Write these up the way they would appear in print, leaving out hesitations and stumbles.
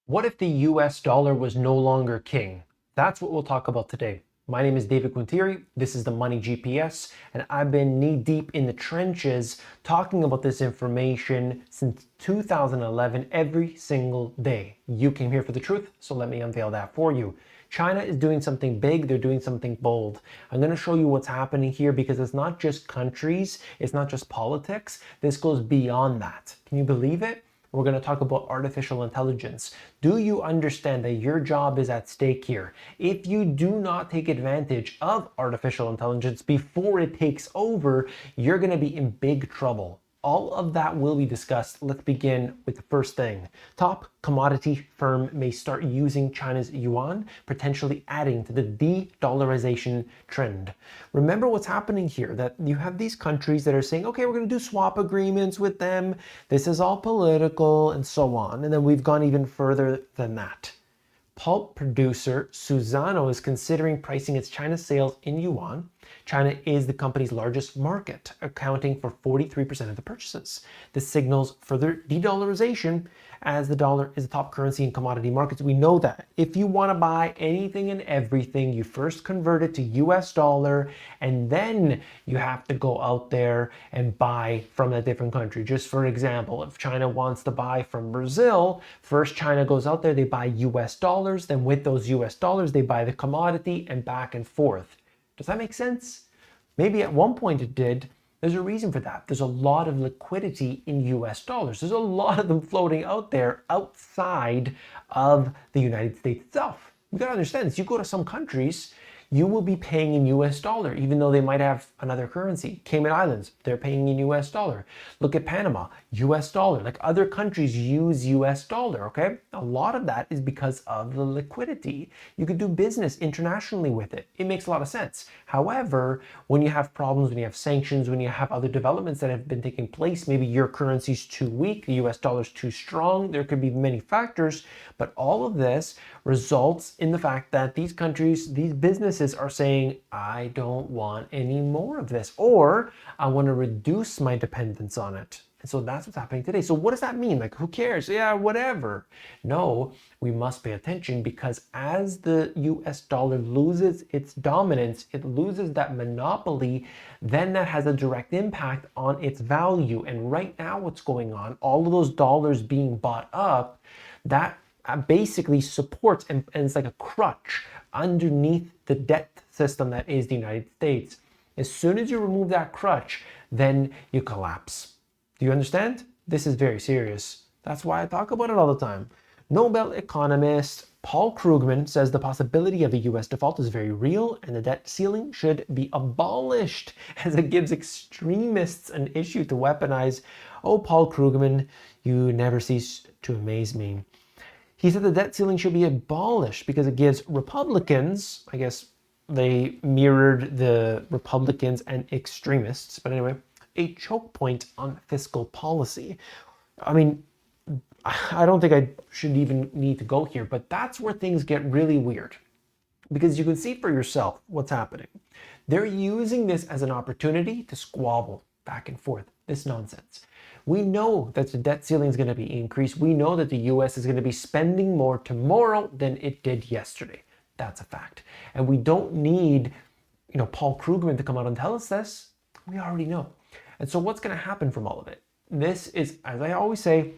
What if the US dollar was no longer king? That's what we'll talk about today. My name is David Quintiri. This is the Money GPS, and I've been knee deep in the trenches talking about this information since 2011 every single day. You came here for the truth, so let me unveil that for you. China is doing something big, they're doing something bold. I'm going to show you what's happening here because it's not just countries, it's not just politics. This goes beyond that. Can you believe it? We're going to talk about artificial intelligence. Do you understand that your job is at stake here? If you do not take advantage of artificial intelligence before it takes over, you're going to be in big trouble. All of that will be discussed. Let's begin with the first thing. Top commodity firm may start using China's yuan, potentially adding to the de-dollarization trend. Remember what's happening here, that you have these countries that are saying, okay, we're going to do swap agreements with them. This is all political and so on. And then we've gone even further than that. Pulp producer Suzano is considering pricing its China sales in yuan. China is the company's largest market, accounting for 43% of the purchases. This signals further de-dollarization as the dollar is the top currency in commodity markets. We know that. If you want to buy anything and everything, you first convert it to US dollar, and then you have to go out there and buy from a different country. Just for example, if China wants to buy from Brazil, first China goes out there, they buy US dollars, then with those US dollars, they buy the commodity and back and forth. Does that make sense? Maybe at one point it did. There's a reason for that. There's a lot of liquidity in US dollars. There's a lot of them floating out there outside of the United States itself. We gotta understand this. You go to some countries, you will be paying in US dollar, even though they might have another currency. Cayman Islands, they're paying in US dollar. Look at Panama, US dollar. Like other countries use US dollar, okay? A lot of that is because of the liquidity. You could do business internationally with it. It makes a lot of sense. However, when you have problems, when you have sanctions, when you have other developments that have been taking place, maybe your currency's too weak, the US dollar's too strong, there could be many factors, but all of this results in the fact that these countries, these businesses are saying, I don't want any more of this, or I want to reduce my dependence on it. And so that's what's happening today. So what does that mean? Like, who cares? Yeah, whatever. No, we must pay attention because as the US dollar loses its dominance, it loses that monopoly, then that has a direct impact on its value. And right now what's going on, all of those dollars being bought up, that basically supports and it's like a crutch underneath the debt system that is the United States. As soon as you remove that crutch, then you collapse. Do you understand? This is very serious. That's why I talk about it all the time. Nobel economist Paul Krugman says the possibility of a US default is very real and the debt ceiling should be abolished as it gives extremists an issue to weaponize. Oh, Paul Krugman, you never cease to amaze me. He said the debt ceiling should be abolished because it gives Republicans, I guess they mirrored the Republicans and extremists, but anyway, a choke point on fiscal policy. I mean, I don't think I should even need to go here, but that's where things get really weird because you can see for yourself what's happening. They're using this as an opportunity to squabble back and forth, this nonsense. We know that the debt ceiling is going to be increased. We know that the US is going to be spending more tomorrow than it did yesterday. That's a fact. And we don't need, Paul Krugman to come out and tell us this. We already know. And so what's going to happen from all of it? This is, as I always say,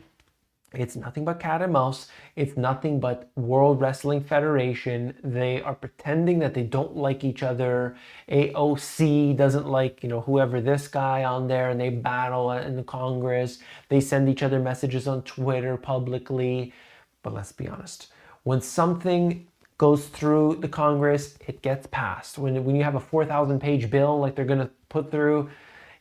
it's nothing but cat and mouse. It's nothing but World Wrestling Federation. They are pretending that they don't like each other. AOC doesn't like, whoever this guy on there, and they battle in the Congress. They send each other messages on Twitter publicly. But let's be honest. When something goes through the Congress, it gets passed. When you have a 4,000-page bill like they're going to put through,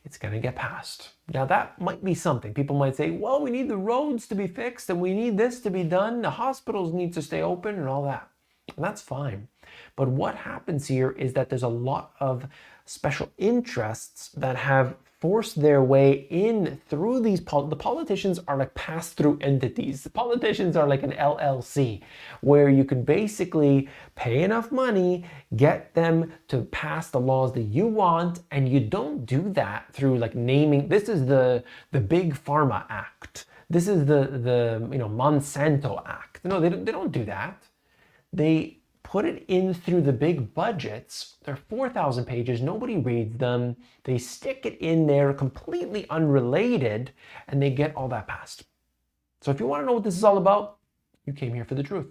it's going to get passed. Now that might be something. People might say, well, we need the roads to be fixed and we need this to be done. The hospitals need to stay open and all that. And that's fine. But what happens here is that there's a lot of special interests that have forced their way in through these, the politicians are like pass-through entities. The politicians are like an LLC where you can basically pay enough money, get them to pass the laws that you want, and you don't do that through like naming, this is the Big Pharma Act. This is the Monsanto Act. No, they don't do that. They put it in through the big budgets. They're 4,000 pages. Nobody reads them. They stick it in there completely unrelated, and they get all that passed. So if you want to know what this is all about, you came here for the truth.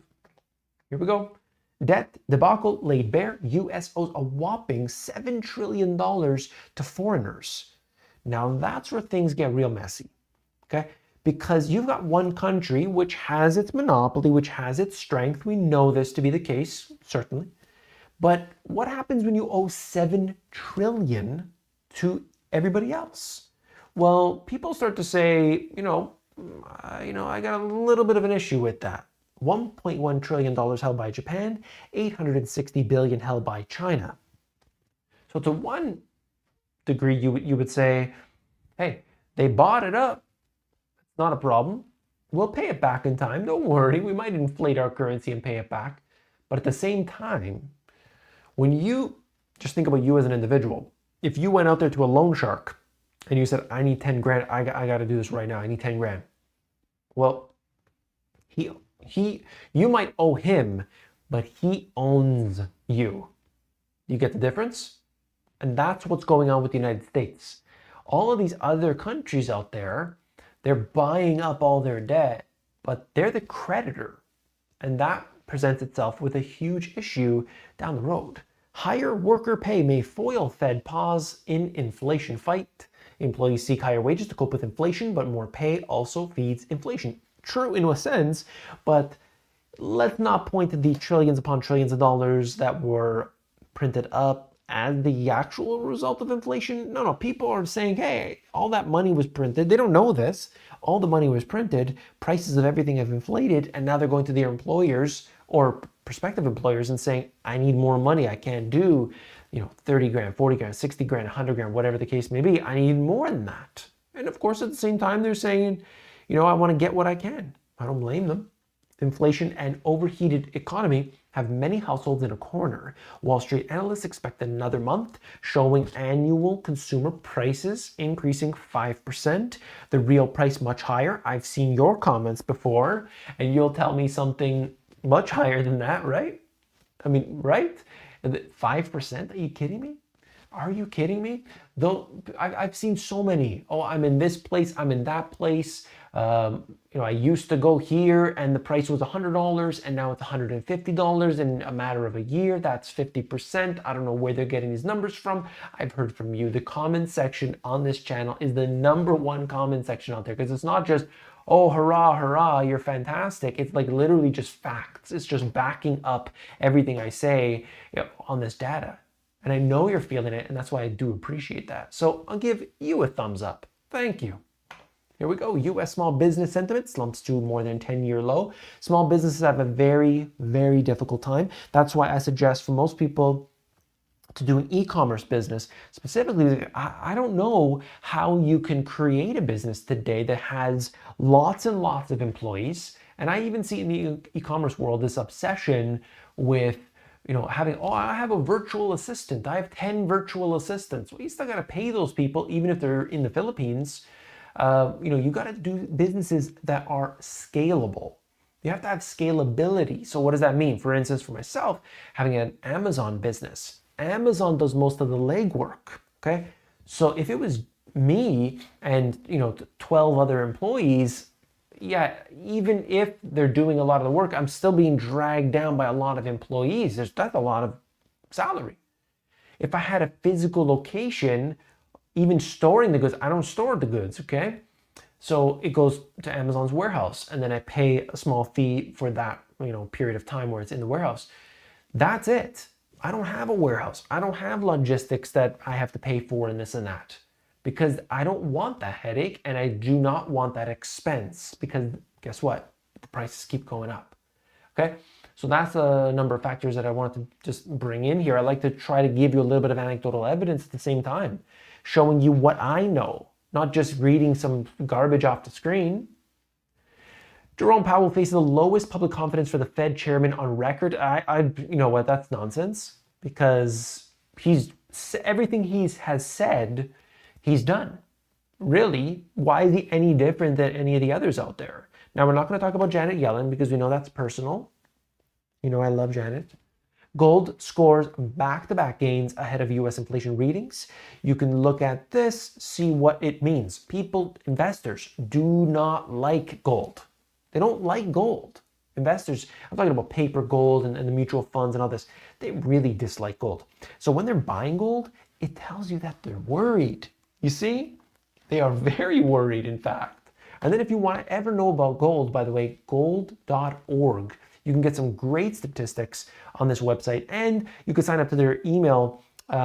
Here we go. Debt debacle laid bare. US owes a whopping $7 trillion to foreigners. Now that's where things get real messy. Okay? Because you've got one country which has its monopoly, which has its strength. We know this to be the case, certainly. But what happens when you owe $7 trillion to everybody else? Well, people start to say, I got a little bit of an issue with that. $1.1 trillion held by Japan, $860 billion held by China. So to one degree, you would say, hey, they bought it up. It's not a problem. We'll pay it back in time. Don't worry. We might inflate our currency and pay it back. But at the same time, when you just think about you as an individual, if you went out there to a loan shark and you said, I need 10 grand, I got to do this right now. I need 10 grand. Well, you might owe him, but he owns you. You get the difference? And that's what's going on with the United States. All of these other countries out there, they're buying up all their debt, but they're the creditor. And that presents itself with a huge issue down the road. Higher worker pay may foil Fed pause in inflation fight. Employees seek higher wages to cope with inflation, but more pay also feeds inflation. True in a sense, but let's not point to the trillions upon trillions of dollars that were printed up as the actual result of inflation. No, people are saying, hey, all that money was printed. They don't know this. All the money was printed. Prices of everything have inflated, and now they're going to their employers or prospective employers and saying, I need more money. I can't do 30 grand, 40 grand, 60 grand, 100 grand, whatever the case may be. I need more than that. And of course, at the same time, they're saying, I want to get what I can. I don't blame them. Inflation and overheated economy have many households in a corner. Wall Street analysts expect another month showing annual consumer prices increasing 5%. The real price much higher. I've seen your comments before, and you'll tell me something much higher than that, right? I mean, right? 5%? Are you kidding me? Are you kidding me? Though I've seen so many. Oh, I'm in this place. I'm in that place. I used to go here and the price was $100 and now it's $150 in a matter of a year. That's 50%. I don't know where they're getting these numbers from. I've heard from you. The comment section on this channel is the #1 comment section out there, because it's not just, oh, hurrah, hurrah, you're fantastic. It's like literally just facts. It's just backing up everything I say on this data. And I know you're feeling it, and that's why I do appreciate that. So I'll give you a thumbs up. Thank you. Here we go. U.S. small business sentiment slumps to more than 10-year low. Small businesses have a very, very difficult time. That's why I suggest for most people to do an e-commerce business. Specifically, I don't know how you can create a business today that has lots and lots of employees. And I even see in the e-commerce world this obsession with having, I have a virtual assistant. I have 10 virtual assistants. Well, you still got to pay those people, even if they're in the Philippines. You got to do businesses that are scalable. You have to have scalability. So what does that mean? For instance, for myself, having an Amazon business. Amazon does most of the legwork, okay? So if it was me and, 12 other employees, yeah, even if they're doing a lot of the work, I'm still being dragged down by a lot of employees. That's a lot of salary. If I had a physical location, even storing the goods, I don't store the goods, okay? So it goes to Amazon's warehouse, and then I pay a small fee for that, period of time where it's in the warehouse. That's it. I don't have a warehouse. I don't have logistics that I have to pay for and this and that, because I don't want that headache and I do not want that expense, because guess what? The prices keep going up, okay? So that's a number of factors that I wanted to just bring in here. I like to try to give you a little bit of anecdotal evidence at the same time, showing you what I know, not just reading some garbage off the screen. Jerome Powell faces the lowest public confidence for the Fed chairman on record. You know what? That's nonsense, because everything he has said, he's done. Really, why is he any different than any of the others out there? Now, we're not going to talk about Janet Yellen because we know that's personal. You know, I love Janet. Gold scores back-to-back gains ahead of US inflation readings. You can look at this, see what it means. People, investors, do not like gold. They don't like gold. Investors, I'm talking about paper gold and the mutual funds and all this, they really dislike gold. So when they're buying gold, it tells you that they're worried. You see? They are very worried, in fact. And then if you want to ever know about gold, by the way, gold.org. You can get some great statistics on this website, and you can sign up to their email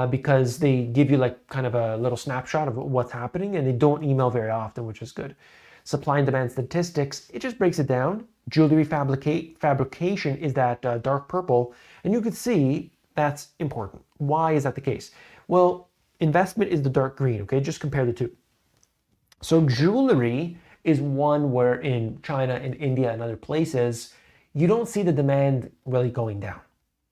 because they give you like kind of a little snapshot of what's happening, and they don't email very often, which is good. Supply and demand statistics, it just breaks it down. Jewelry fabrication is that dark purple, and you can see that's important. Why is that the case? Well, investment is the dark green, okay? Just compare the two. So jewelry is one where in China and India and other places, you don't see the demand really going down.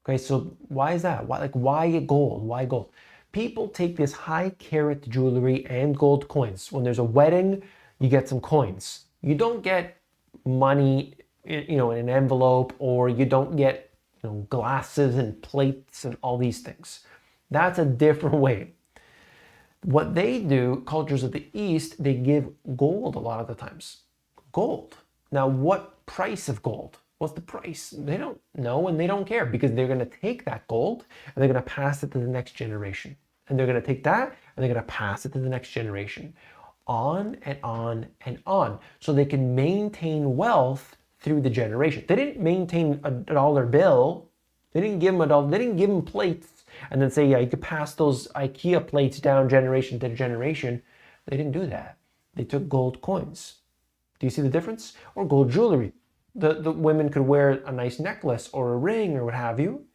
Okay, so why is that? Why gold? Why gold? People take this high carat jewelry and gold coins. When there's a wedding, you get some coins. You don't get money, in an envelope, or you don't get, glasses and plates and all these things. That's a different way. What they do, cultures of the East, they give gold a lot of the times. Gold. Now, what price of gold? What's the price? They don't know and they don't care because they're going to take that gold and they're going to pass it to the next generation. And they're going to take that and they're going to pass it to the next generation. On and on and on. So they can maintain wealth through the generation. They didn't maintain a dollar bill. They didn't give them a dollar. They didn't give them plates and then say, yeah, you could pass those IKEA plates down generation to generation. They didn't do that. They took gold coins. Do you see the difference? Or gold jewelry. The women could wear a nice necklace or a ring or what have you,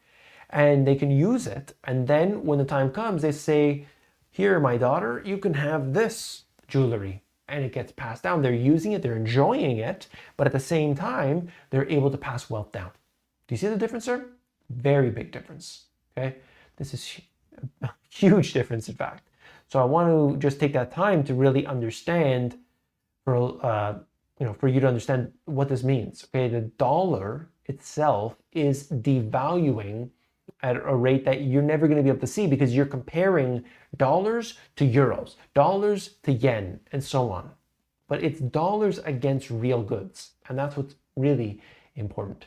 and they can use it. And then when the time comes, they say, here, my daughter, you can have this jewelry. And it gets passed down. They're using it, they're enjoying it, but at the same time, they're able to pass wealth down. Do you see the difference, sir? Very big difference, okay? This is a huge difference, in fact. So I want to just take that time to really understand for you to understand what this means. Okay, the dollar itself is devaluing at a rate that you're never going to be able to see because you're comparing dollars to euros, dollars to yen, and so on. But it's dollars against real goods, and that's what's really important.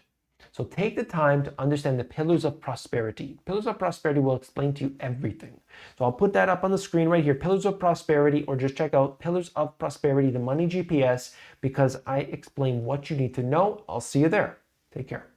So take the time to understand the pillars of prosperity. Pillars of prosperity will explain to you everything. So I'll put that up on the screen right here, Pillars of Prosperity, or just check out Pillars of Prosperity, the Money GPS, because I explain what you need to know. I'll see you there. Take care.